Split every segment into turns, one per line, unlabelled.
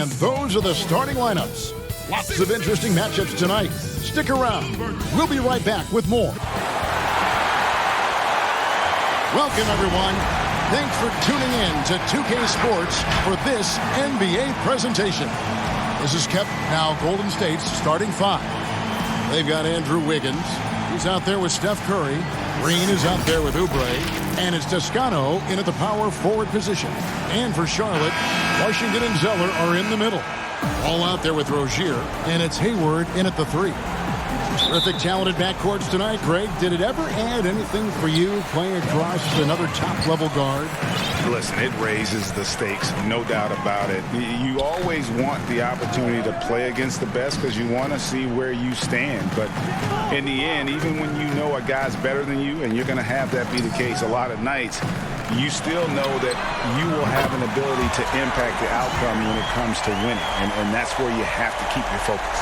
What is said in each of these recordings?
And those are the starting lineups. Lots of interesting matchups tonight. Stick around. We'll be right back with more. Welcome, everyone. Thanks for tuning in to 2K Sports for this NBA presentation. This is kept now Golden State's starting five. They've got Andrew Wiggins. He's out there with Steph Curry. Green is out there with Oubre. And it's Toscano in at the power forward position. And for Charlotte, Washington and Zeller are in the middle. All out there with Rozier. And it's Hayward in at the three. Terrific, talented backcourts tonight. Greg, did it ever add anything for you playing across another top-level guard?
Listen, it raises the stakes, no doubt about it. You always want the opportunity to play against the best because you want to see where you stand. But in the end, even when you know a guy's better than you, and you're going to have that be the case a lot of nights, you still know that you will have an ability to impact the outcome when it comes to winning. And that's where you have to keep your focus.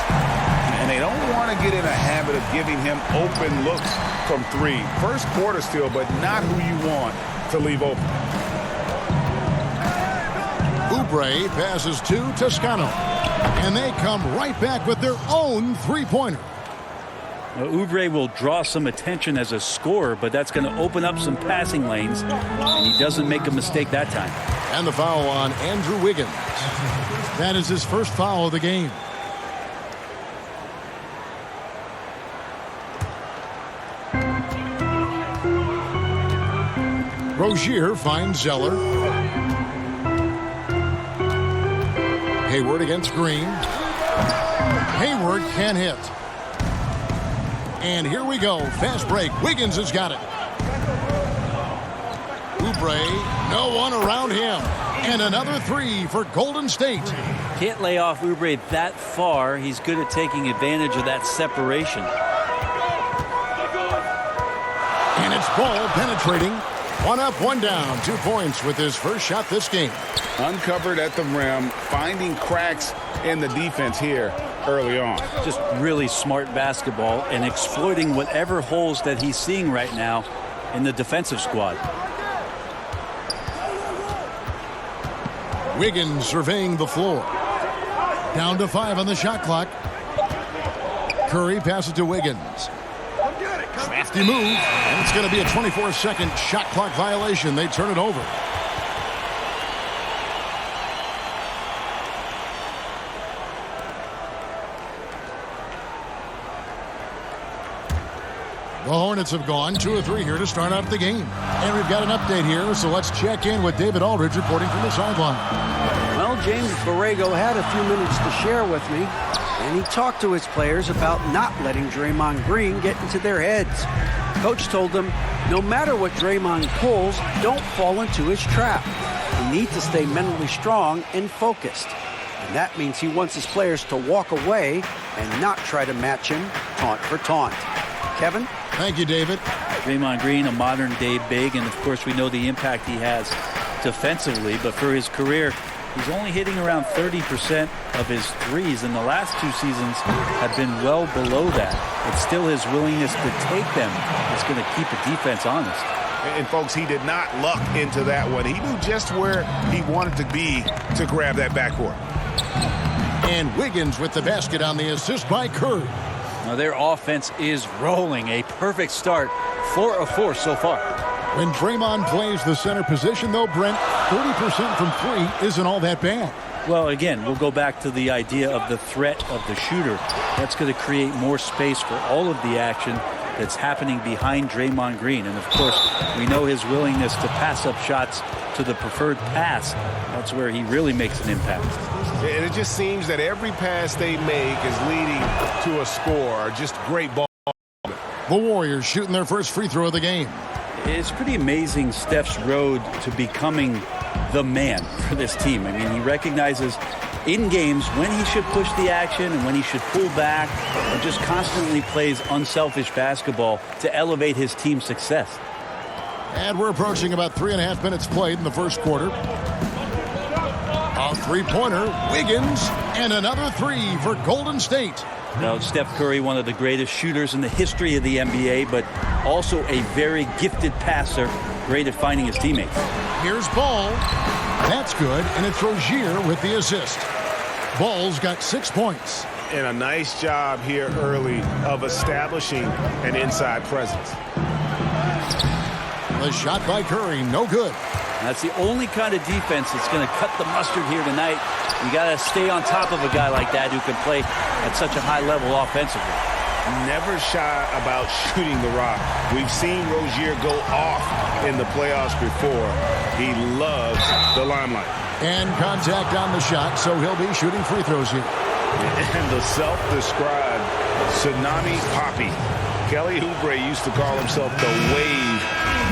And they don't want to get in a habit of giving him open looks from three. First quarter still, but not who you want to leave open.
Oubre passes to Toscano. And they come right back with their own three-pointer.
Now, Oubre will draw some attention as a scorer, but that's going to open up some passing lanes, and he doesn't make a mistake that time.
And the foul on Andrew Wiggins. That is his first foul of the game. Rozier finds Zeller. Hayward against Green. Hayward can hit. And here we go. Fast break. Wiggins has got it. Oubre, no one around him. And another three for Golden State.
Can't lay off Oubre that far. He's good at taking advantage of that separation.
And it's Ball penetrating. One up, one down. 2 points with his first shot this game.
Uncovered at the rim, finding cracks in the defense here early on.
Just really smart basketball and exploiting whatever holes that he's seeing right now in the defensive squad.
Wiggins surveying the floor. Down to 5 on the shot clock. Curry passes to Wiggins. Crafty move, and it's going to be a 24-second shot clock violation. They turn it over. The Hornets have gone 2 of 3 here to start out the game. And we've got an update here, so let's check in with David Aldridge reporting from the sideline.
Well, James Borrego had a few minutes to share with me, and he talked to his players about not letting Draymond Green get into their heads. Coach told them, no matter what Draymond pulls, don't fall into his trap. You need to stay mentally strong and focused. And that means he wants his players to walk away and not try to match him taunt for taunt. Kevin?
Thank you, David.
Draymond Green, a modern-day big, and of course we know the impact he has defensively, but for his career, he's only hitting around 30% of his threes, and the last 2 seasons have been well below that. It's still his willingness to take them that's going to keep the defense honest.
And folks, he did not luck into that one. He knew just where he wanted to be to grab that backcourt.
And Wiggins with the basket on the assist by Curry.
Now their offense is rolling. A perfect start. 4 of 4 so far.
When Draymond plays the center position, though, Brent, 30% from 3 isn't all that bad.
Well, again, we'll go back to the idea of the threat of the shooter. That's going to create more space for all of the action that's happening behind Draymond Green. And, of course, we know his willingness to pass up shots to the preferred pass. That's where he really makes an impact.
And it just seems that every pass they make is leading to a score. Just great ball.
The Warriors shooting their first free throw of the game.
It's pretty amazing Steph's road to becoming the man for this team. I mean, he recognizes in games when he should push the action and when he should pull back, and just constantly plays unselfish basketball to elevate his team's success.
And we're approaching about 3.5 minutes played in the first quarter. A three-pointer, Wiggins, and another 3 for Golden State.
Now, Steph Curry, one of the greatest shooters in the history of the NBA, but also a very gifted passer, great at finding his teammates.
Here's Ball. That's good, and it's Rozier with the assist. Bulls got 6 points.
And a nice job here early of establishing an inside presence.
The shot by Curry, no good.
That's the only kind of defense that's going to cut the mustard here tonight. You got to stay on top of a guy like that who can play at such a high level offensively.
Never shy about shooting the rock. We've seen Rozier go off in the playoffs before. He loves the limelight.
And contact on the shot, so he'll be shooting free throws here.
And the self-described Tsunami Poppy. Kelly Oubre used to call himself the Wave,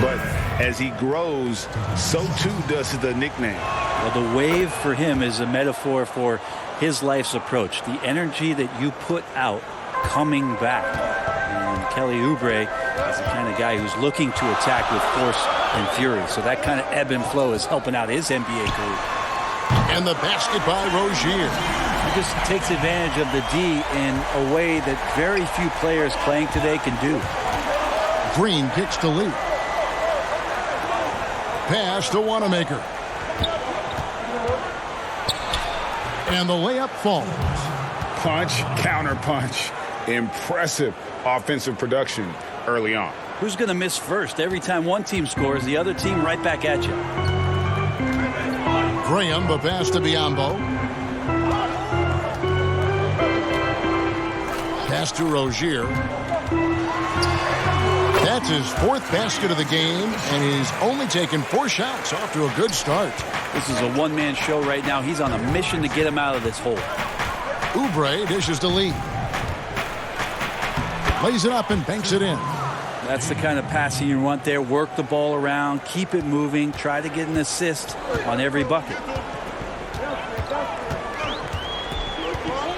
but as he grows, so too does the nickname.
Well, the wave for him is a metaphor for his life's approach. The energy that you put out coming back. And Kelly Oubre is the kind of guy who's looking to attack with force and fury. So that kind of ebb and flow is helping out his NBA career.
And the basket by Rozier.
He just takes advantage of the D in a way that very few players playing today can do.
Green kicks to Lee. Pass to Wanamaker. And the layup falls.
Punch, counter punch. Impressive offensive production early on.
Who's going to miss first? Every time one team scores, the other team right back at you.
Graham, the pass to Biyombo. Pass to Rozier. That's his 4th basket of the game, and he's only taken 4 shots. Off to a good start.
This is a one-man show right now. He's on a mission to get him out of this hole.
Oubre dishes to Lee. Lays it up and banks it in.
That's the kind of passing you want there. Work the ball around, keep it moving, try to get an assist on every bucket.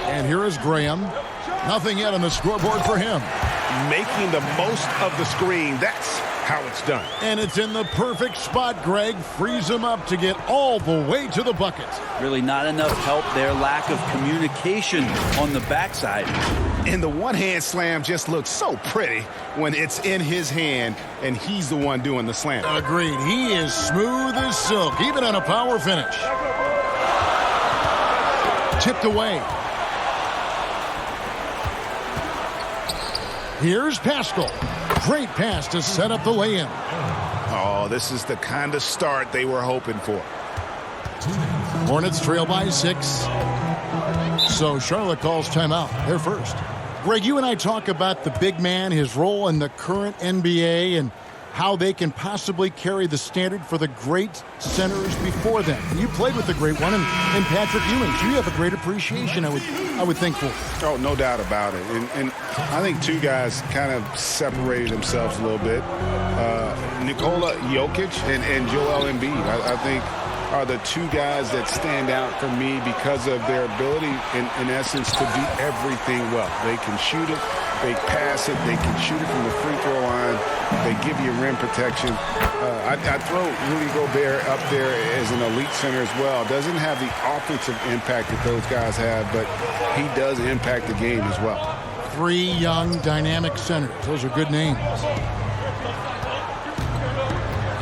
And here is Graham. Nothing yet on the scoreboard for him.
Making the most of the screen. That's how it's done.
And it's in the perfect spot, Greg. Frees him up to get all the way to the bucket.
Really not enough help there. Lack of communication on the backside.
And the one-hand slam just looks so pretty when it's in his hand and he's the one doing the slam.
Agreed. He is smooth as silk, even on a power finish. Tipped away. Here's Pascal. Great pass to set up the lay-in.
Oh, this is the kind of start they were hoping for.
Hornets trail by 6. So Charlotte calls timeout. They're first. Greg, you and I talk about the big man, his role in the current NBA, and how they can possibly carry the standard for the great centers before them. And you played with the great one, and Patrick Ewing. So you have a great appreciation, I would think, for.
Oh, no doubt about it. And I think two guys kind of separated themselves a little bit. Nikola Jokic and Joel Embiid, I think, are the two guys that stand out for me because of their ability, in essence, to do everything well. They can shoot it, they pass it, they can shoot it from the free throw line, they give you rim protection. I'd throw Rudy Gobert up there as an elite center as well. Doesn't have the offensive impact that those guys have, but he does impact the game as well.
3 young, dynamic centers. Those are good names.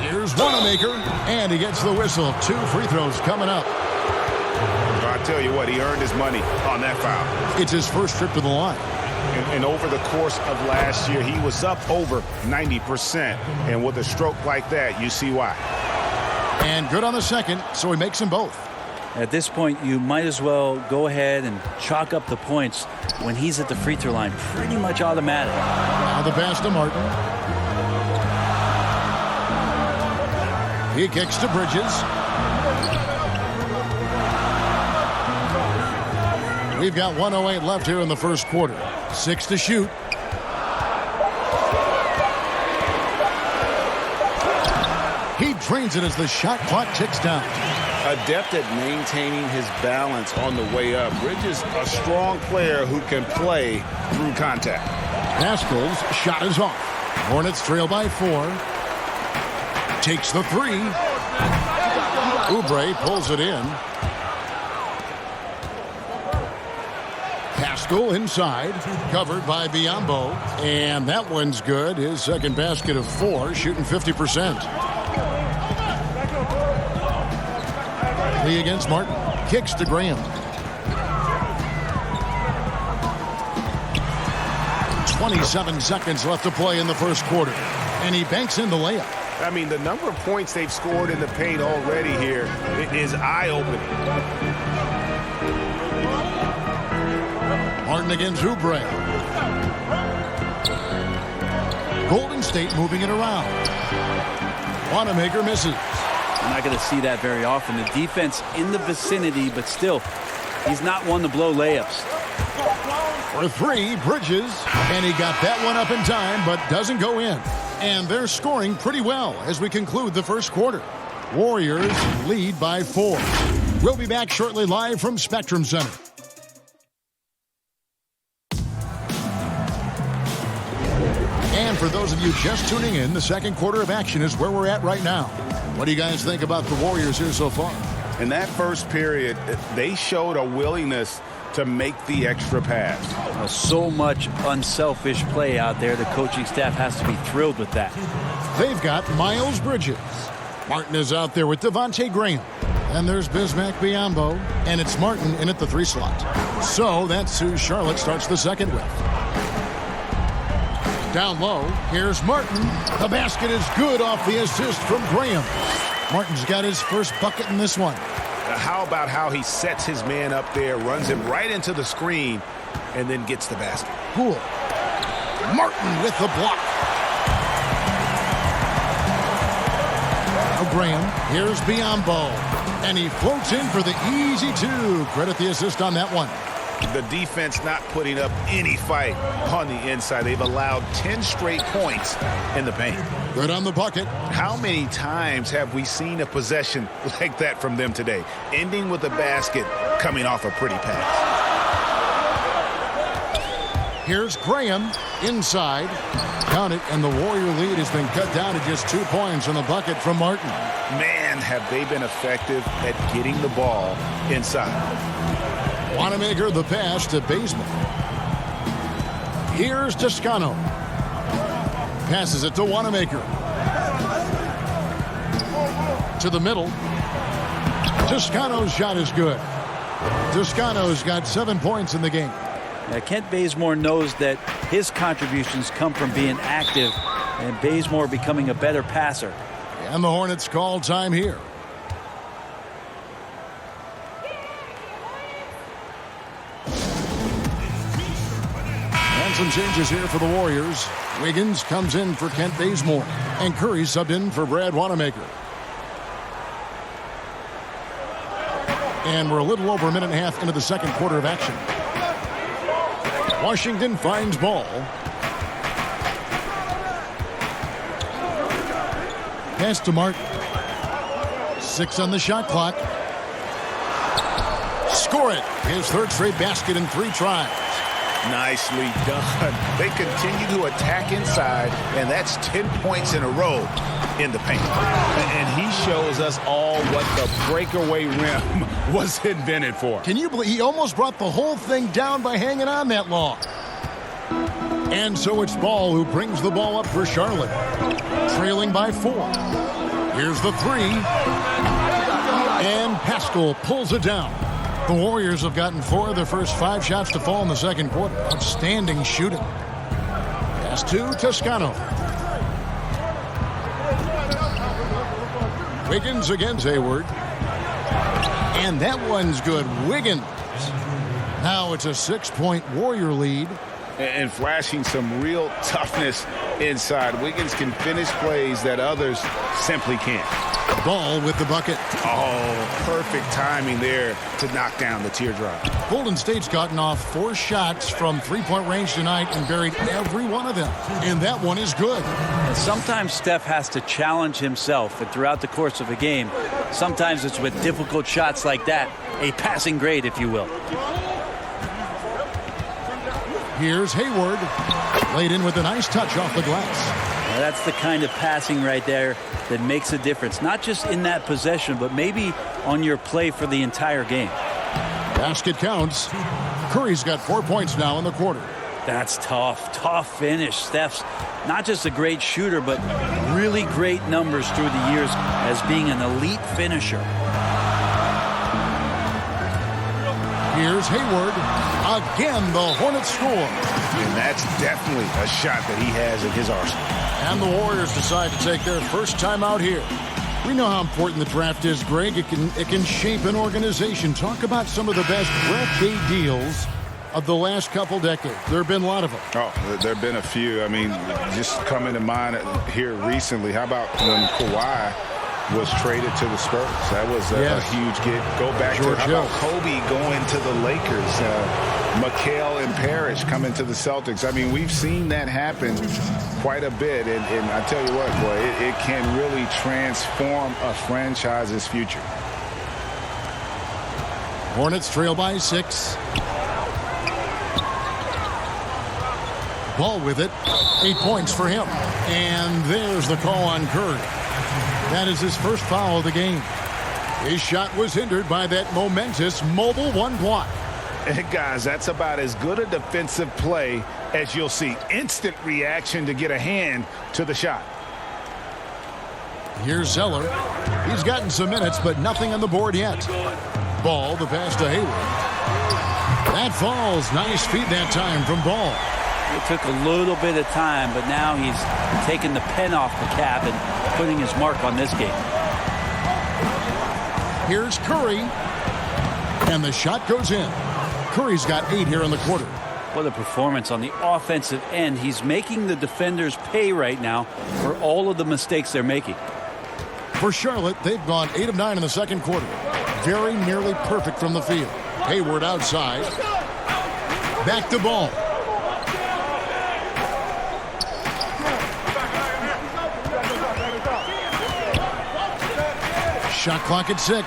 Here's Wanamaker, and he gets the whistle. 2 free throws coming up.
I tell you what, he earned his money on that foul.
It's his first trip to the line.
And over the course of last year, he was up over 90%. And with a stroke like that, you see why.
And good on the second, so he makes them both.
At this point, you might as well go ahead and chalk up the points when he's at the free throw line. Pretty much automatic.
Now the pass to Martin. He kicks to Bridges. We've got 1:08 left here in the first quarter. 6 to shoot. He drains it as the shot clock ticks down.
Adept at maintaining his balance on the way up. Bridges, a strong player who can play through contact.
Pascal's shot is off. Hornets trail by 4. Takes the 3. Oubre pulls it in. Pascal inside, covered by Biyombo, and that one's good. His second basket of 4, shooting 50%. Lee against Martin, kicks to Graham. 27 seconds left to play in the first quarter. And he banks in the layup.
I mean, the number of points they've scored in the paint already here is eye-opening.
Martin against Oubre. Golden State moving it around. Wanamaker misses.
You're not going to see that very often. The defense in the vicinity, but still, he's not one to blow layups.
For three, Bridges. And he got that one up in time, but doesn't go in. And they're scoring pretty well as we conclude the first quarter. Warriors lead by 4. We'll be back shortly live from Spectrum Center. And for those of you just tuning in, the second quarter of action is where we're at right now. What do you guys think about the Warriors here so far?
In that first period, they showed a willingness to make the extra pass.
So much unselfish play out there. The coaching staff has to be thrilled with that.
They've got Miles Bridges. Martin is out there with Devontae Graham. And there's Bismack Biyombo. And it's Martin in at the 3 slot. So that's who Charlotte starts the second with. Down low, here's Martin. The basket is good off the assist from Graham. Martin's got his first bucket in this one.
How about how he sets his man up there, runs him right into the screen, and then gets the basket.
Cool. Martin with the block. Now Graham, here's Biyombo. And he floats in for the easy 2. Credit the assist on that one.
The defense not putting up any fight on the inside. They've allowed 10 straight points in the paint.
Good on the bucket.
How many times have we seen a possession like that from them today? Ending with a basket coming off a pretty pass.
Here's Graham inside. Count it, and the Warrior lead has been cut down to just 2 points on the bucket from Martin.
Man, have they been effective at getting the ball inside.
Wanamaker the pass to Bazemore. Here's Toscano. Passes it to Wanamaker. To the middle. Toscano's shot is good. Toscano's got 7 points in the game.
Now, Kent Bazemore knows that his contributions come from being active and Bazemore becoming a better passer.
And the Hornets call time here. Some changes here for the Warriors. Wiggins comes in for Kent Bazemore. And Curry subbed in for Brad Wanamaker. And we're a little over a minute and a half into the second quarter of action. Washington finds ball. Pass to Martin. 6 on the shot clock. Score it. His third straight basket in 3 tries.
Nicely done. They continue to attack inside, and that's 10 points in a row in the paint. And he shows us all what the breakaway rim was invented for.
Can you believe he almost brought the whole thing down by hanging on that long? And so it's Ball who brings the ball up for Charlotte. Trailing by 4. Here's the 3. And Pascal pulls it down. The Warriors have gotten 4 of their first 5 shots to fall in the second quarter. Outstanding shooting. Pass to Toscano. Wiggins against Hayward. And that one's good. Wiggins. Now it's a 6-point Warrior lead.
And flashing some real toughness inside. Wiggins can finish plays that others simply can't.
Ball with the bucket.
Oh, perfect timing there to knock down the teardrop.
Golden State's gotten off 4 shots from 3-point range tonight and buried every one of them. And that one is good.
And sometimes Steph has to challenge himself, and throughout the course of a game, sometimes it's with difficult shots like that, a passing grade, if you will.
Here's Hayward. Laid in with a nice touch off the glass.
Now that's the kind of passing right there that makes a difference, not just in that possession, but maybe on your play for the entire game.
Basket counts. Curry's got 4 points now in the quarter.
That's tough. Tough finish. Steph's not just a great shooter, but really great numbers through the years as being an elite finisher.
Here's Hayward. Again, the Hornets score.
And that's definitely a shot that he has in his arsenal.
And the Warriors decide to take their first time out here. We know how important the draft is, Greg. It can shape an organization. Talk about some of the best draft day deals of the last couple decades. There have been a lot of them.
Oh, there have been a few. I mean, just coming to mind here recently. How about when Kawhi was traded to the Spurs? That was a huge get. Go back to how about Kobe going to the Lakers? Mikal and Parrish coming to the Celtics. I mean, we've seen that happen quite a bit. And I tell you what, boy, it can really transform a franchise's future.
Hornets trail by 6. Ball with it. 8 points for him. And there's the call on Curry. That is his first foul of the game. His shot was hindered by that momentous mobile one block.
And guys, that's about as good a defensive play as you'll see. Instant reaction to get a hand to the shot.
Here's Zeller. He's gotten some minutes, but nothing on the board yet. Ball, the pass to Hayward. That falls. Nice feed that time from Ball.
It took a little bit of time, but now he's taking the pen off the cap and putting his mark on this game.
Here's Curry. And the shot goes in. Curry's got 8 here in the quarter.
What a performance on the offensive end. He's making the defenders pay right now for all of the mistakes they're making.
For Charlotte, they've gone 8 of 9 in the second quarter. Very nearly perfect from the field. Hayward outside. Back to Ball. Shot clock at 6.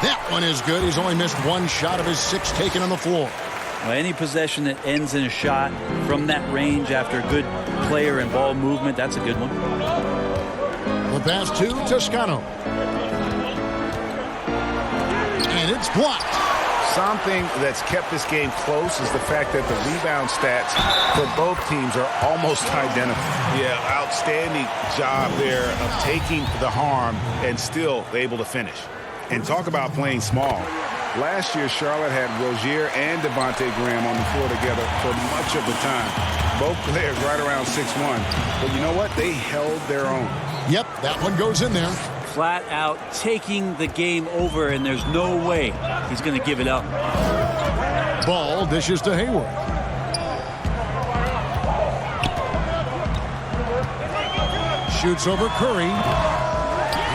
That one is good. He's only missed 1 shot of his 6 taken on the floor.
Well, any possession that ends in a shot from that range after a good player and ball movement, that's a good one.
The pass to Toscano. And it's blocked.
Something that's kept this game close is the fact that the rebound stats for both teams are almost identical. Yeah, outstanding job there of taking the harm and still able to finish. And talk about playing small. Last year, Charlotte had Rozier and Devontae Graham on the floor together for much of the time. Both players right around 6'1". But you know what? They held their own.
Yep, that one goes in there.
Flat out taking the game over, and there's no way he's going to give it up.
Ball dishes to Hayward. Shoots over Curry.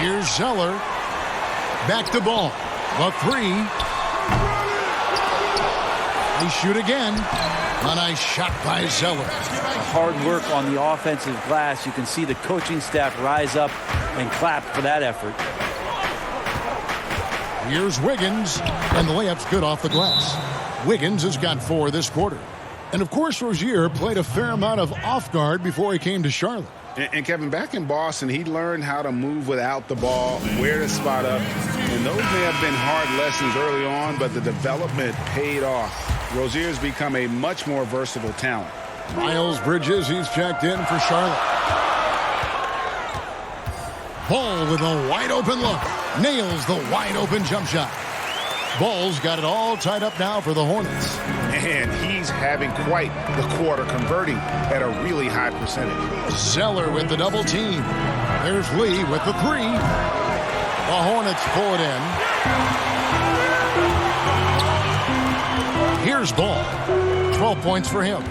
Here's Zeller. Back to Ball. The 3. They shoot again. A nice shot by Zeller.
Hard work on the offensive glass. You can see the coaching staff rise up and clap for that effort.
Here's Wiggins, and the layup's good off the glass. Wiggins has got 4 this quarter. And of course, Rozier played a fair amount of off guard before he came to Charlotte.
And Kevin, back in Boston, he learned how to move without the ball, where to spot up. And those may have been hard lessons early on, but the development paid off. Rozier's become a much more versatile talent.
Miles Bridges, he's checked in for Charlotte. Ball with a wide open look. Nails the wide open jump shot. Ball's got it all tied up now for the Hornets.
And he's having quite the quarter, converting at a really high percentage.
Zeller with the double team. There's Lee with the 3. The Hornets pull it in. Here's Ball. 12 points for him.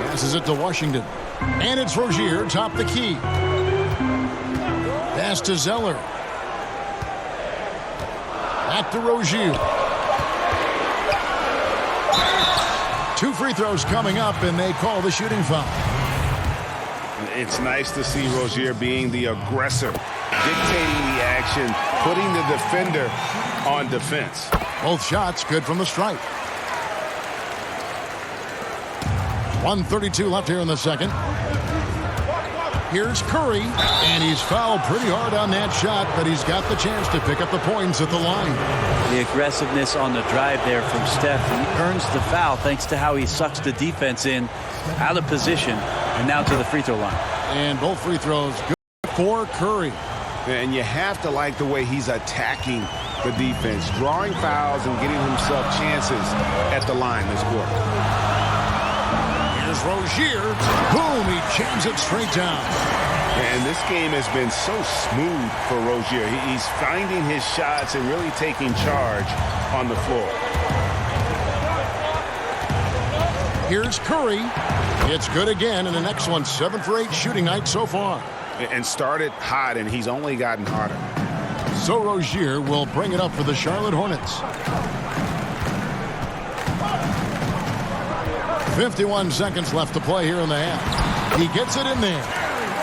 Passes it to Washington. And it's Rozier, top the key. Pass to Zeller. Back to Rozier. 2 free throws coming up, and they call the shooting foul.
It's nice to see Rozier being the aggressor, dictating the action, putting the defender on defense.
Both shots good from the stripe. 1:32 left here in the second. Here's Curry, and he's fouled pretty hard on that shot, but he's got the chance to pick up the points at the line.
The aggressiveness on the drive there from Steph. He earns the foul thanks to how he sucks the defense in, out of position, and now to the free throw line.
And both free throws good for Curry.
And you have to like the way he's attacking
the defense, drawing fouls and getting himself chances at the line this quarter.
Here's Rozier. Boom, he jams it straight down.
And this game has been so smooth for Rozier. He's finding his shots and really taking charge on the floor.
Here's Curry. It's good again, and an excellent 7 for 8 shooting night so far.
And started hot, and he's only gotten hotter.
So Rozier will bring it up for the Charlotte Hornets. 51 seconds left to play here in the half. He gets it in there.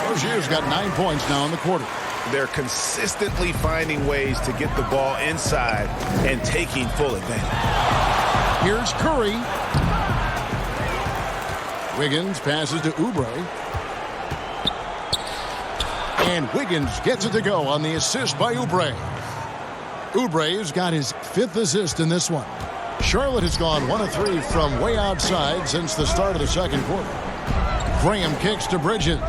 Rozier's got 9 points now in the quarter.
They're consistently finding ways to get the ball inside and taking full advantage.
Here's Curry. Wiggins passes to Oubre. And Wiggins gets it to go on the assist by Oubre. Oubre has got his 5th assist in this one. Charlotte has gone 1 of 3 from way outside since the start of the second quarter. Graham kicks to Bridges.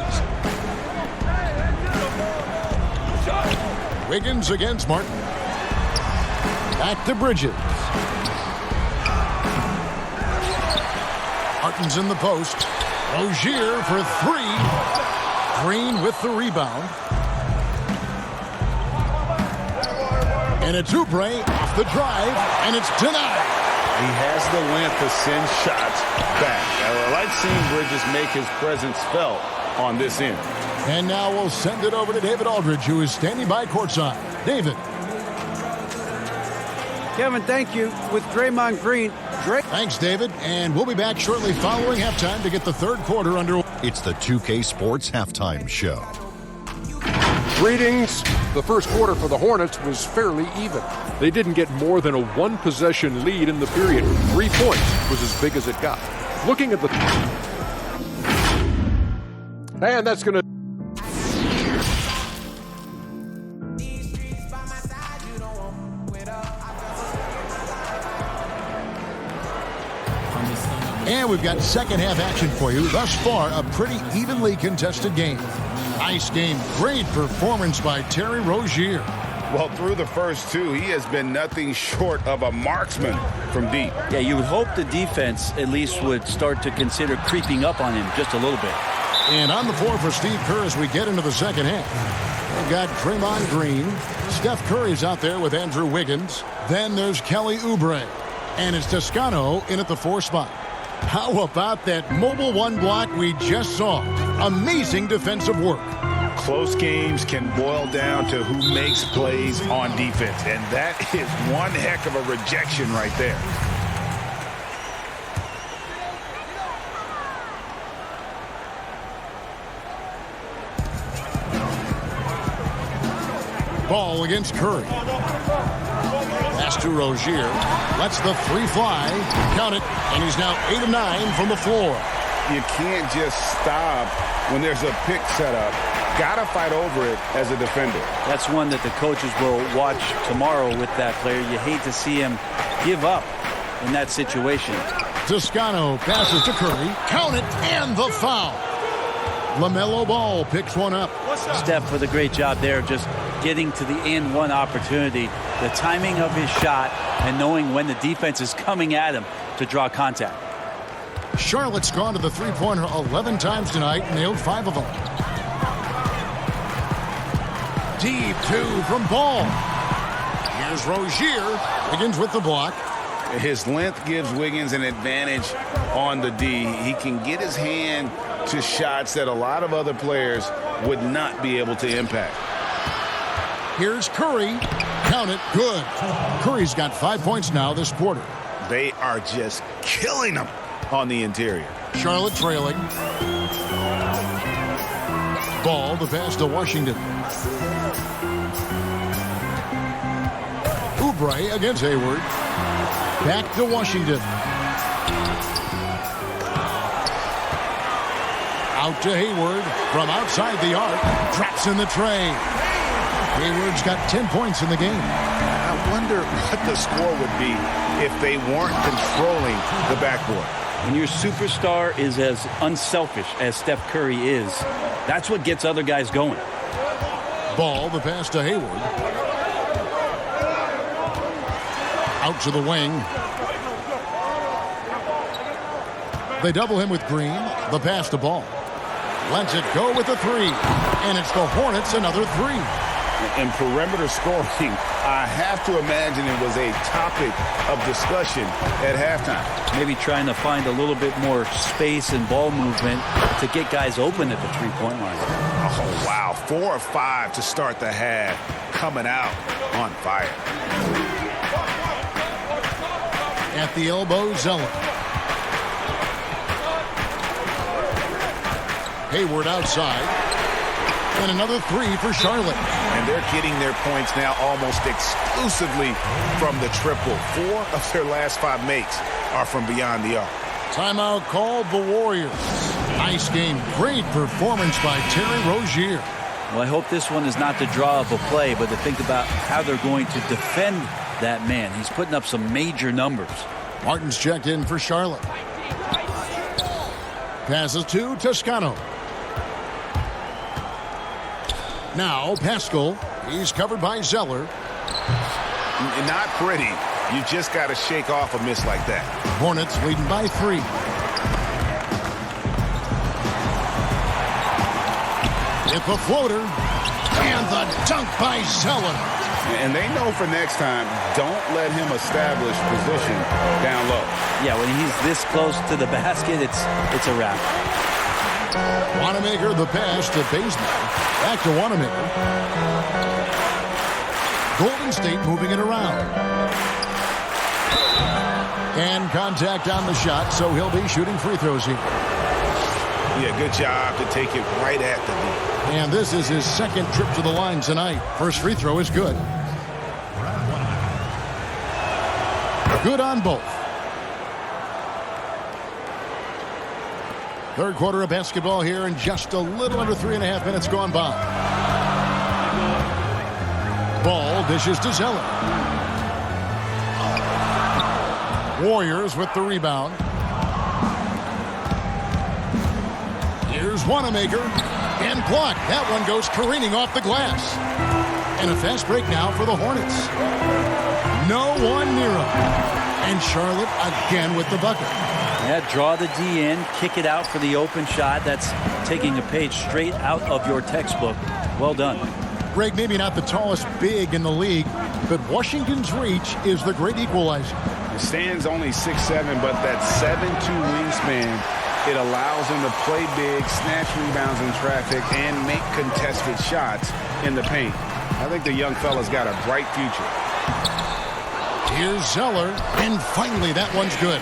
Wiggins against Martin. Back to Bridges. Martin's in the post. Rozier for 3. Green with the rebound. And it's Oubre off the drive, and it's denied.
He has the length to send shots back. I like seeing Bridges make his presence felt on this end.
And now we'll send it over to David Aldridge, who is standing by courtside. David.
Kevin, thank you. With Draymond Green.
Thanks, David. And we'll be back shortly following halftime to get the third quarter underway.
It's the 2K Sports Halftime Show.
Greetings. The first quarter for the Hornets was fairly even. They didn't get more than a one-possession lead in the period. 3 points was as big as it got. Looking at the... And that's going to...
And we've got second half action for you. Thus far, a pretty evenly contested game. Nice game. Great performance by Terry Rozier.
Well, through the first 2, he has been nothing short of a marksman from deep.
Yeah, you would hope the defense at least would start to consider creeping up on him just a little bit.
And on the floor for Steve Kerr as we get into the second half. We've got Draymond Green. Steph Curry's out there with Andrew Wiggins. Then there's Kelly Oubre. And it's Toscano in at the 4 spot. How about that mobile 1 block we just saw? Amazing defensive work.
Close games can boil down to who makes plays on defense, and that is one heck of a rejection right there.
Ball against Curry. Pass to Rozier. Lets the 3 fly. Count it. And he's now 8 of 9 from the floor.
You can't just stop when there's a pick set up. Gotta fight over it as a defender.
That's one that the coaches will watch tomorrow with that player. You hate to see him give up in that situation.
Toscano passes to Curry. Count it. And the foul. LaMelo Ball picks one up.
Steph with a great job there, just getting to the and one opportunity. The timing of his shot and knowing when the defense is coming at him to draw contact.
Charlotte's gone to the three-pointer 11 times tonight, nailed 5 of them. Deep 2 from Ball. Here's Rozier. Wiggins with the block.
His length gives Wiggins an advantage on the D. He can get his hand to shots that a lot of other players would not be able to impact.
Here's Curry. Count it. Good. Curry's got 5 points now this quarter.
They are just killing him on the interior.
Charlotte trailing. Ball, the pass to Washington. Oubre against Hayward. Back to Washington. Out to Hayward from outside the arc. Drops in the tray. Hayward's got 10 points in the game.
I wonder what the score would be if they weren't controlling the backboard.
When your superstar is as unselfish as Steph Curry is, that's what gets other guys going.
Ball, the pass to Hayward. Out to the wing. They double him with Green. The pass to Ball. Lets it go with a three. And it's the Hornets another three.
In perimeter scoring, I have to imagine it was a topic of discussion at halftime.
Maybe trying to find a little bit more space and ball movement to get guys open at the three-point line.
Oh, wow. 4 of 5 to start the half. Coming out on fire.
At the elbow, Zeller. Hayward outside. And another three for Charlotte.
And they're getting their points now almost exclusively from the triple. 4 of their last 5 makes are from beyond the arc.
Timeout called the Warriors. Nice game. Great performance by Terry Rozier.
Well, I hope this one is not the draw of a play, but to think about how they're going to defend that man. He's putting up some major numbers.
Martin's checked in for Charlotte. Passes to Toscano. Now Pascal. He's covered by Zeller.
Not pretty. You just got to shake off a miss like that.
Hornets leading by 3. It's a floater. And the dunk by Zeller.
And they know for next time, don't let him establish position down low.
Yeah, when he's this close to the basket, it's a wrap.
Wanamaker the pass to Baseman. Back to Wanamaker. Golden State moving it around. And contact on the shot, so he'll be shooting free throws here.
Yeah, good job to take it right at the knee.
And this is his second trip to the line tonight. First free throw is good. Good on both. Third quarter of basketball here, and just a little under 3.5 minutes gone by. Ball dishes to Zeller. Warriors with the rebound. Here's Wanamaker. And blocked. That one goes careening off the glass. And a fast break now for the Hornets. No one near him. And Charlotte again with the bucket.
Yeah, draw the D in, kick it out for the open shot. That's taking a page straight out of your textbook. Well done.
Greg, maybe not the tallest big in the league, but Washington's reach is the great equalizer.
Stan's only 6'7", but that 7'2" wingspan, it allows him to play big, snatch rebounds in traffic, and make contested shots in the paint. I think the young fella's got a bright future.
Here's Zeller, and finally that one's good.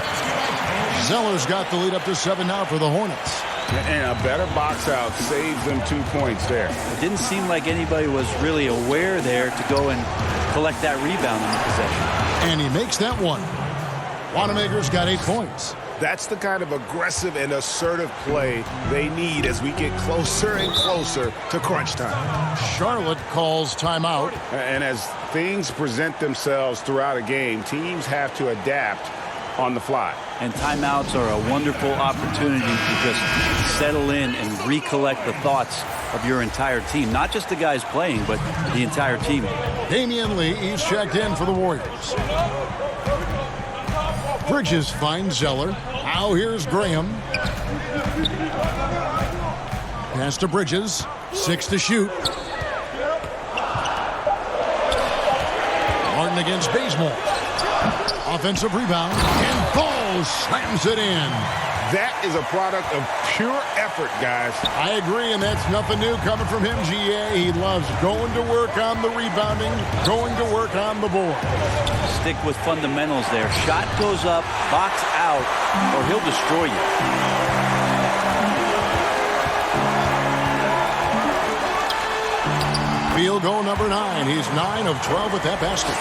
Zeller's got the lead up to 7 now for the Hornets.
And a better box out saves them 2 points there.
It didn't seem like anybody was really aware there to go and collect that rebound in the possession.
And he makes that one. Wanamaker's got 8 points.
That's the kind of aggressive and assertive play they need as we get closer and closer to crunch time.
Charlotte calls timeout.
And as things present themselves throughout a game, teams have to adapt on the fly.
And timeouts are a wonderful opportunity to just settle in and recollect the thoughts of your entire team. Not just the guys playing, but the entire team.
Damian Lee is checked in for the Warriors. Bridges finds Zeller. Now here's Graham. Pass to Bridges. 6 to shoot. Martin against Bazemore. Offensive rebound. And Ball slams it in.
That is a product of pure effort, guys.
I agree, and that's nothing new coming from him, GA. He loves going to work on the rebounding, going to work on the board.
Stick with fundamentals there. Shot goes up, box out, or he'll destroy you.
Field goal number 9. He's 9 of 12 with that basket.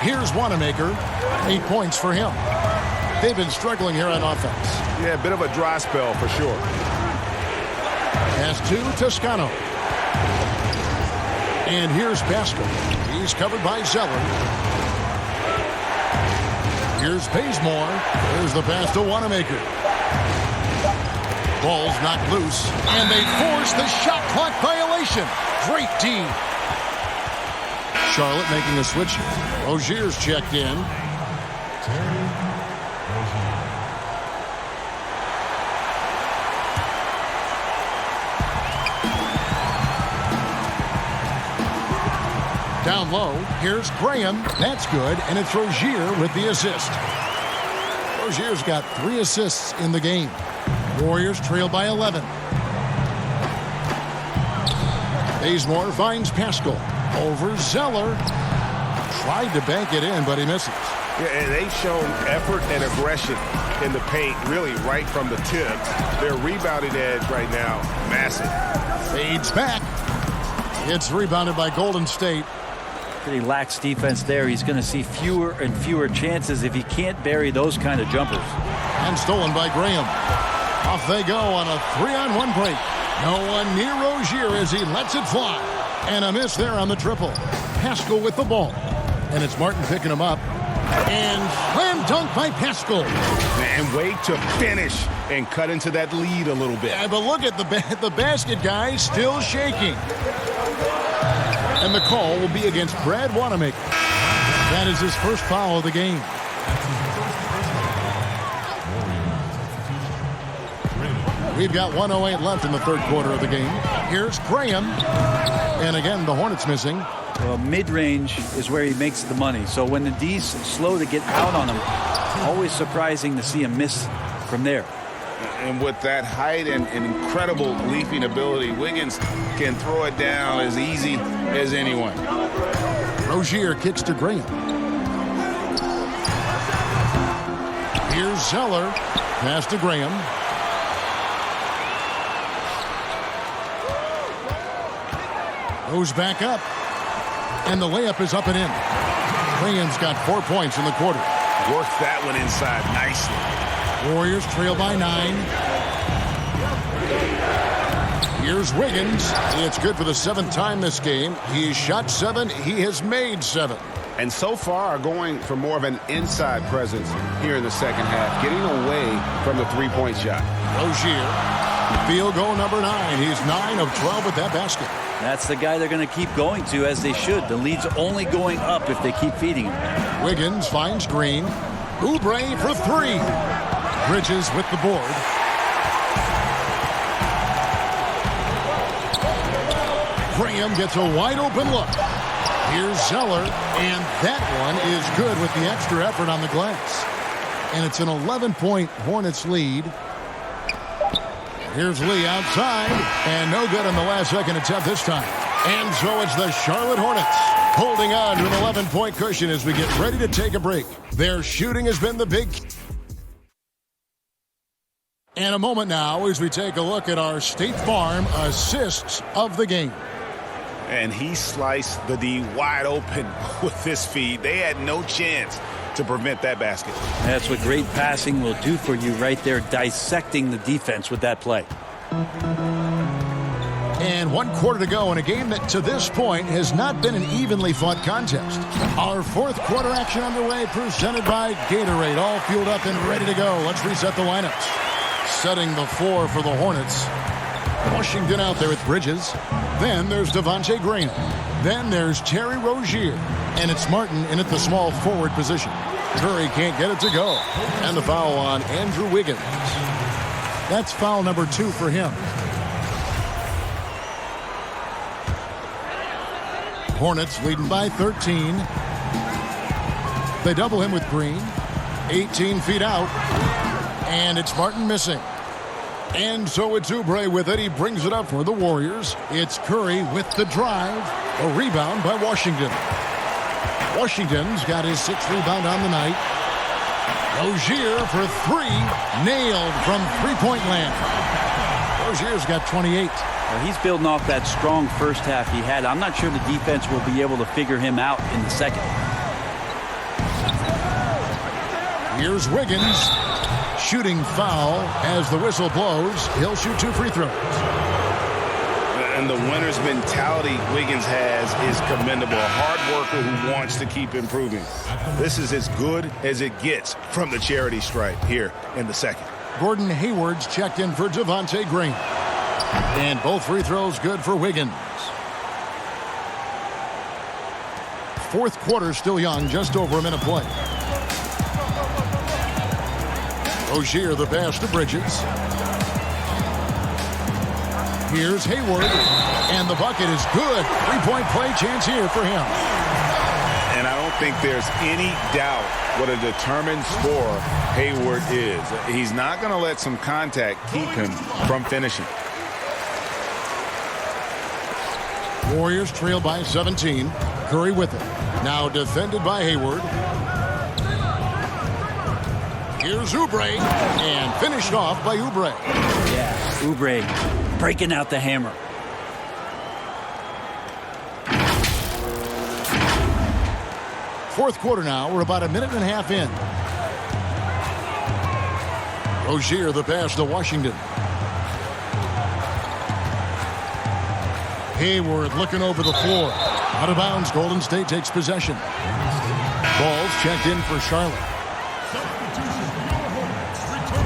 Here's Wanamaker. 8 points for him. They've been struggling here on offense.
Yeah, a bit of a dry spell for sure.
Pass to Toscano. And here's Pascal. He's covered by Zeller. Here's Bazemore. There's the pass to Wanamaker. Ball's knocked loose. And they force the shot clock violation. Great D. Charlotte making a switch. Rozier's checked in. Down low, here's Graham. That's good, and it's Rozier with the assist. Rozier's got 3 assists in the game. Warriors trail by 11. Bazemore finds Pascal. Over Zeller. Tried to bank it in, but he misses.
Yeah, and they've shown effort and aggression in the paint, really right from the tip. Their rebounding edge right now, massive.
Fades back. It's rebounded by Golden State.
Pretty lax defense there. He's going to see fewer and fewer chances if he can't bury those kind of jumpers.
And stolen by Graham. Off they go on a 3-on-1 break. No one near Rozier as he lets it fly. And a miss there on the triple. Pascal with the ball. And it's Martin picking him up. And slam dunk by Pascal.
And wait to finish and cut into that lead a little bit.
Yeah, but look at the basket guy still shaking. And the call will be against Brad Wanamaker. That is his first foul of the game. We've got 1:08 left in the third quarter of the game. Here's Graham. And again, the Hornets missing.
Well, mid-range is where he makes the money. So when the D's slow to get out on him, always surprising to see him miss from there.
And with that height and incredible leaping ability, Wiggins can throw it down as easy as anyone.
Rozier kicks to Graham. Here's Zeller. Pass to Graham. Goes back up. And the layup is up and in. Graham's got 4 points in the quarter.
Worked that one inside nicely.
Warriors trail by 9. Here's Wiggins. It's good for the 7th time this game. He's shot 7. He has made 7.
And so far going for more of an inside presence here in the second half, getting away from the three-point shot.
Rozier, field goal number 9. He's 9 of 12 with that basket.
That's the guy they're going to keep going to, as they should. The lead's only going up if they keep feeding him.
Wiggins finds Green. Oubre for 3. Bridges with the board. Graham gets a wide open look. Here's Zeller, and that one is good with the extra effort on the glass. And it's an 11-point Hornets lead. Here's Lee outside, and no good on the last second attempt this time. And so it's the Charlotte Hornets holding on to an 11-point cushion as we get ready to take a break. Their shooting has been the big. And a moment now as we take a look at our State Farm assists of the game.
And he sliced the D wide open with this feed. They had no chance to prevent that basket.
That's what great passing will do for you right there, dissecting the defense with that play.
And 1 quarter to go in a game that to this point has not been an evenly fought contest. Our 4th quarter action underway, presented by Gatorade. All fueled up and ready to go. Let's reset the lineups. Setting the floor for the Hornets. Washington out there with Bridges. Then there's Devontae Graham. Then there's Terry Rozier. And it's Martin in at the small forward position. Curry can't get it to go. And the foul on Andrew Wiggins. That's foul number 2 for him. Hornets leading by 13. They double him with Green. 18 feet out. And it's Martin missing. And so it's Oubre with it. He brings it up for the Warriors. It's Curry with the drive. A rebound by Washington. Washington's got his 6th rebound on the night. Rozier for 3. Nailed from three-point land. Rozier's got 28.
Well, he's building off that strong first half he had. I'm not sure the defense will be able to figure him out in the second.
Here's Wiggins. Shooting foul as the whistle blows. He'll shoot 2 free throws.
And the winner's mentality Wiggins has is commendable. A hard worker who wants to keep improving.
This is as good as it gets from the charity stripe here in the second.
Gordon Hayward's checked in for Devontae Green. And both free throws good for Wiggins. fourth quarter still young, just over a minute play. Rozier the pass to Bridges. Here's Hayward, and the bucket is good. Three-point play chance here for him.
And I don't think there's any doubt what a determined scorer Hayward is. He's not going to let some contact keep him from finishing.
Warriors trail by 17. Curry with it. Now defended by Hayward. Here's Oubre, and finished off by Oubre.
Yeah, Oubre breaking out the hammer.
Fourth quarter now. We're about a minute and a half in. Rozier the pass to Washington. Hayward looking over the floor. Out of bounds. Golden State takes possession. Ball's checked in for Charlotte.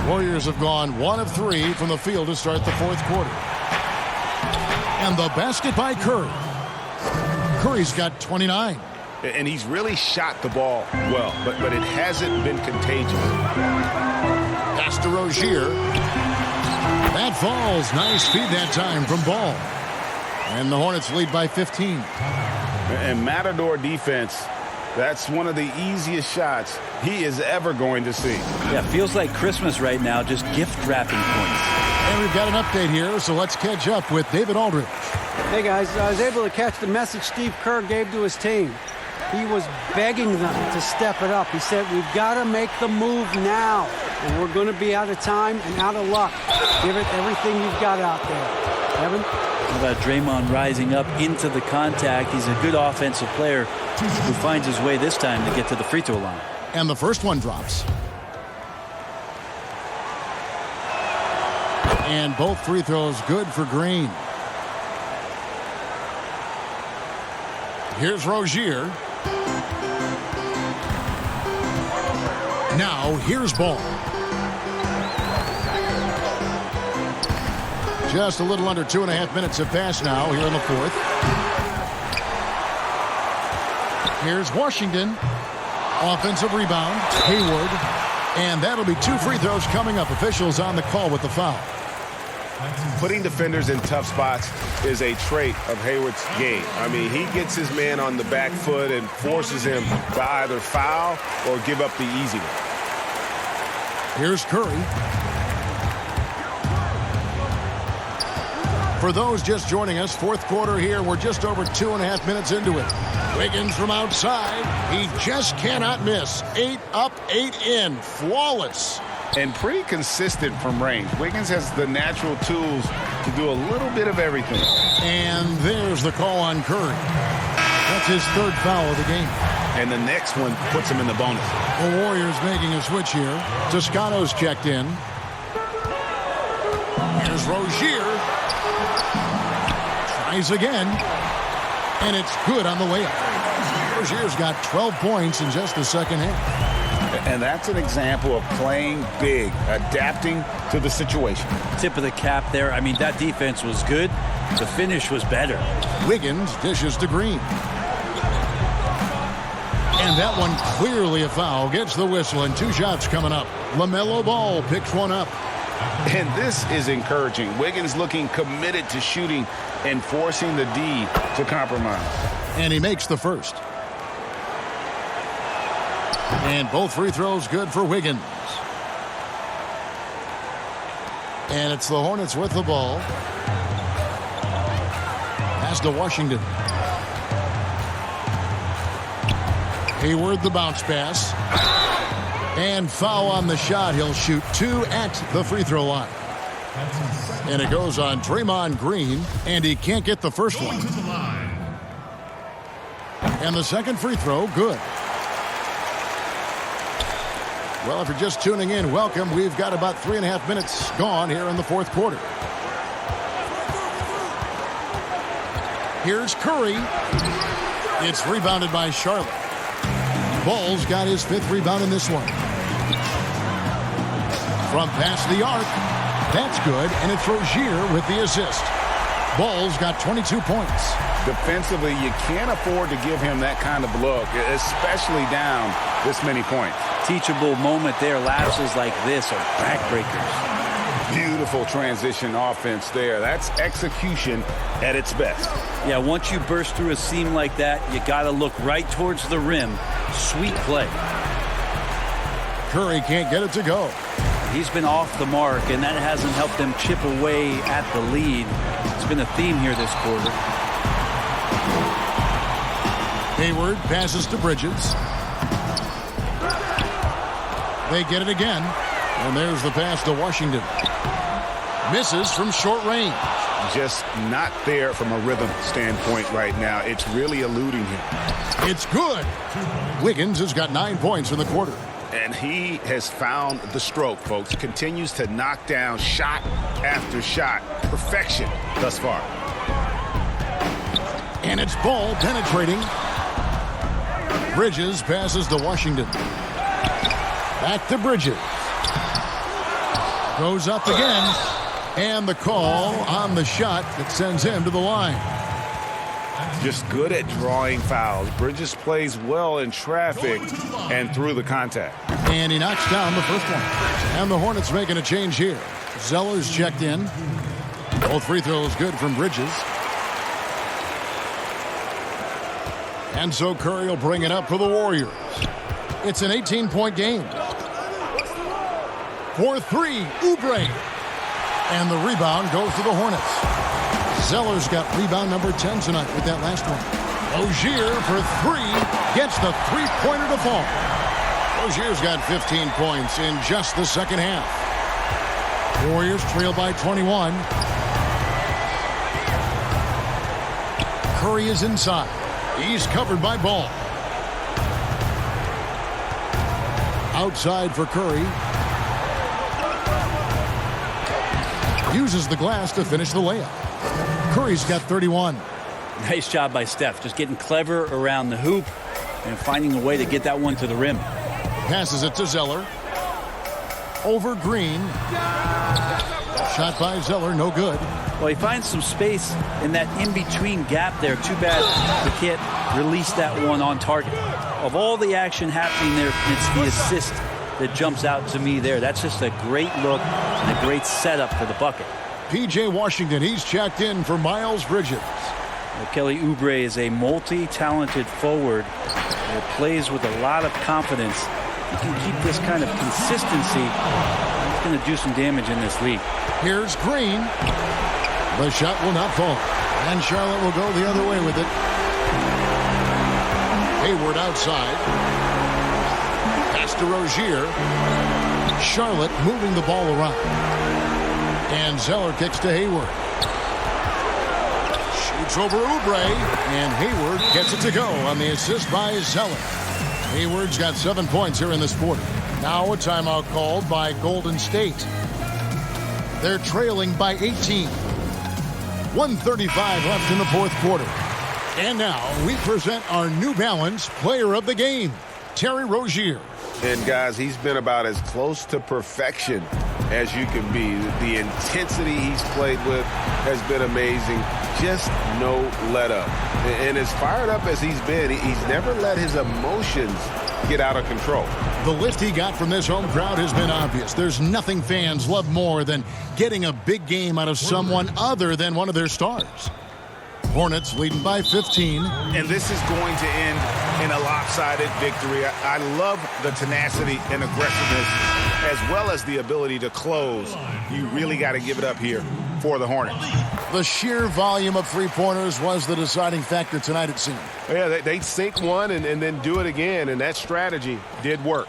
Warriors have gone 1 of 3 from the field to start the fourth quarter. And the basket by Curry. Curry's got 29.
And he's really shot the ball well, but it hasn't been contagious.
Pass to Rozier. That falls. Nice feed that time from Ball. And the Hornets lead by 15.
And Matador defense, that's one of the easiest shots he is ever going to see.
Yeah, feels like Christmas right now, just gift wrapping points.
And we've got an update here, so let's catch up with David Aldridge.
Hey, guys, I was able to catch the message Steve Kerr gave to his team. He was begging them to step it up. He said, we've got to make the move now, and we're going to be out of time and out of luck. Give it everything you've got out there. Evan?
How about Draymond rising up into the contact? He's a good offensive player who finds his way this time to get to the free throw line.
And the first one drops. And both free throws good for Green. Here's Rozier. Now here's Ball. Just a little under 2.5 minutes have passed now here in the fourth. Here's Washington. Offensive rebound. Hayward. And that'll be 2 free throws coming up. Officials on the call with the foul.
Putting defenders in tough spots is a trait of Hayward's game. I mean, he gets his man on the back foot and forces him to either foul or give up the easy one.
Here's Curry. For those just joining us, fourth quarter here. We're just over 2.5 minutes into it. Wiggins from outside. He just cannot miss. 8 up, 8 in. Flawless.
And pretty consistent from range. Wiggins has the natural tools to do a little bit of everything.
And there's the call on Curry. That's his third foul of the game.
And the next one puts him in the bonus.
The Warriors making a switch here. Toscano's checked in. Here's Rozier. Tries again. And it's good on the way up. Rozier's got 12 points in just the second half.
And that's an example of playing big, adapting to the situation.
Tip of the cap there. I mean, that defense was good. The finish was better.
Wiggins dishes to Green. And that one clearly a foul. Gets the whistle and 2 shots coming up. LaMelo Ball picks one up.
And this is encouraging. Wiggins looking committed to shooting and forcing the D to compromise.
And he makes the first. And both free throws good for Wiggins. And it's the Hornets with the ball. Pass to Washington. Hayward the bounce pass. And foul on the shot. He'll shoot 2 at the free throw line. And it goes on Draymond Green. And he can't get the first one. And the second free throw, good. Well, if you're just tuning in, welcome. We've got about 3.5 minutes gone here in the fourth quarter. Here's Curry. It's rebounded by Charlotte. Ball's got his 5th rebound in this one. From past the arc. That's good, and it's Rozier with the assist. Ball's got 22 points.
Defensively, you can't afford to give him that kind of look, especially down this many points.
Teachable moment there. Lapses like this are backbreakers.
Beautiful transition offense there. That's execution at its best.
Yeah, once you burst through a seam like that, you got to look right towards the rim. Sweet play.
Curry can't get it to go.
He's been off the mark, and that hasn't helped them chip away at the lead. It's been a theme here this quarter.
Hayward passes to Bridges. They get it again. And there's the pass to Washington. Misses from short range.
Just not there from a rhythm standpoint right now. It's really eluding him.
It's good. Wiggins has got 9 points in the quarter.
And he has found the stroke, folks. Continues to knock down shot after shot. Perfection thus far.
And it's Ball penetrating. Bridges passes to Washington. Back to Bridges. Goes up again. And the call on the shot that sends him to the line.
Just good at drawing fouls. Bridges plays well in traffic and through the contact.
And he knocks down the first one. And the Hornets making a change here. Zeller's checked in. Both free throws good from Bridges. And so Curry will bring it up for the Warriors. It's an 18-point game. For three, Oubre. And the rebound goes to the Hornets. Zeller's got rebound number 10 tonight with that last one. Rozier for three. Gets the three-pointer to fall. Rozier's got 15 points in just the second half. Warriors trail by 21. Curry is inside. He's covered by Ball. Outside for Curry. Uses the glass to finish the layup. Curry's got 31.
Nice job by Steph. Just getting clever around the hoop and finding a way to get that one to the rim.
Passes it to Zeller. Over Green. Shot by Zeller, no good.
Well, he finds some space in that in-between gap there. Too bad he can't release that one on target. Of all the action happening there, it's the assist that jumps out to me there. That's just a great look and a great setup for the bucket.
P.J. Washington, he's checked in for Miles Bridges.
Well, Kelly Oubre is a multi-talented forward that plays with a lot of confidence. He can keep this kind of consistency. He's going to do some damage in this league.
Here's Green. The shot will not fall. And Charlotte will go the other way with it. Hayward outside. Pass to Rozier. Charlotte moving the ball around. And Zeller kicks to Hayward. Shoots over Oubre. And Hayward gets it to go on the assist by Zeller. Hayward's got 7 points here in this quarter. Now a timeout called by Golden State. They're trailing by 18. 1:35 left in the fourth quarter. And now we present our New Balance Player of the Game, Terry Rozier.
And guys, he's been about as close to perfection as you can be. The intensity he's played with has been amazing. Just no let up. And as fired up as he's been, he's never let his emotions get out of control.
The lift he got from this home crowd has been obvious. There's nothing fans love more than getting a big game out of someone other than one of their stars. Hornets leading by 15.
And this is going to end in a lopsided victory. I love the tenacity and aggressiveness as well as the ability to close. You really got to give it up here for the Hornets.
The sheer volume of three-pointers was the deciding factor tonight, it seemed.
Yeah, they sink one and then do it again, and that strategy did work.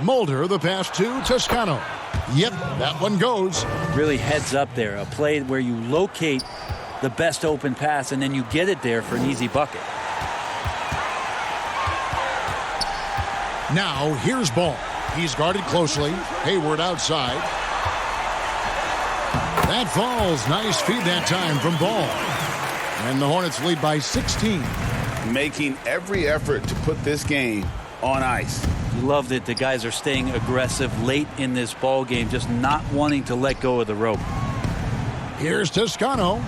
Mulder, the pass to Toscano. Yep, that one goes.
Really heads up there. A play where you locate the best open pass and then you get it there for an easy bucket.
Now here's Ball. He's guarded closely. Hayward outside. That falls. Nice feed that time from Ball. And the Hornets lead by 16.
Making every effort to put this game on ice.
Love that the guys are staying aggressive late in this ball game, just not wanting to let go of the rope.
Here's Toscano.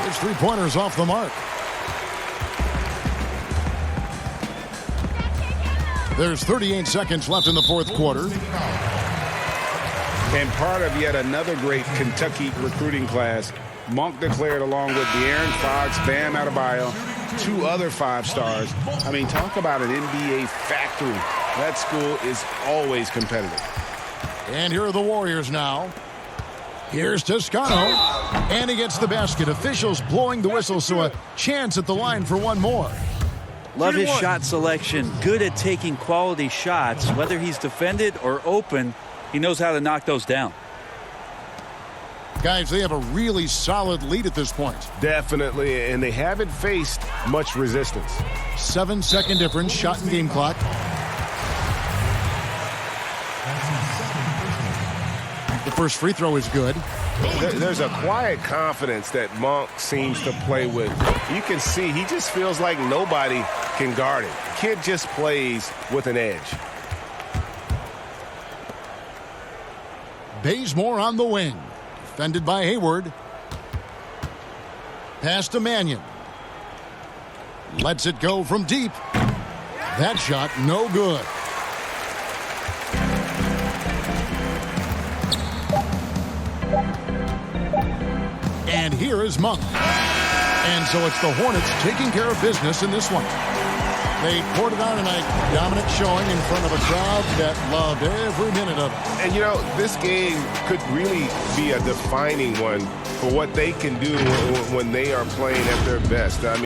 His three-pointers off the mark. There's 38 seconds left in the fourth quarter.
And part of yet another great Kentucky recruiting class, Monk declared along with De'Aaron Fox, Bam Adebayo, 2 other 5-stars. I mean, talk about an NBA factory. That school is always competitive.
And here are the Warriors now. Here's Toscano. And he gets the basket. Officials blowing the whistle, so a chance at the line for one more.
Love his shot selection. Good at taking quality shots. Whether he's defended or open, he knows how to knock those down.
Guys, they have a really solid lead at this point.
Definitely, and they haven't faced much resistance.
7-second difference, shot and game clock. The first free throw is good.
There's a quiet confidence that Monk seems to play with. You can see he just feels like nobody can guard him. Kid just plays with an edge.
Bazemore on the wing. Defended by Hayward. Pass to Mannion. Lets it go from deep. That shot no good. And here is Monk. And so it's the Hornets taking care of business in this one. They poured it on tonight. Dominant showing in front of a crowd that loved every minute of it.
And, you know, this game could really be a defining one for what they can do when they are playing at their best. I mean,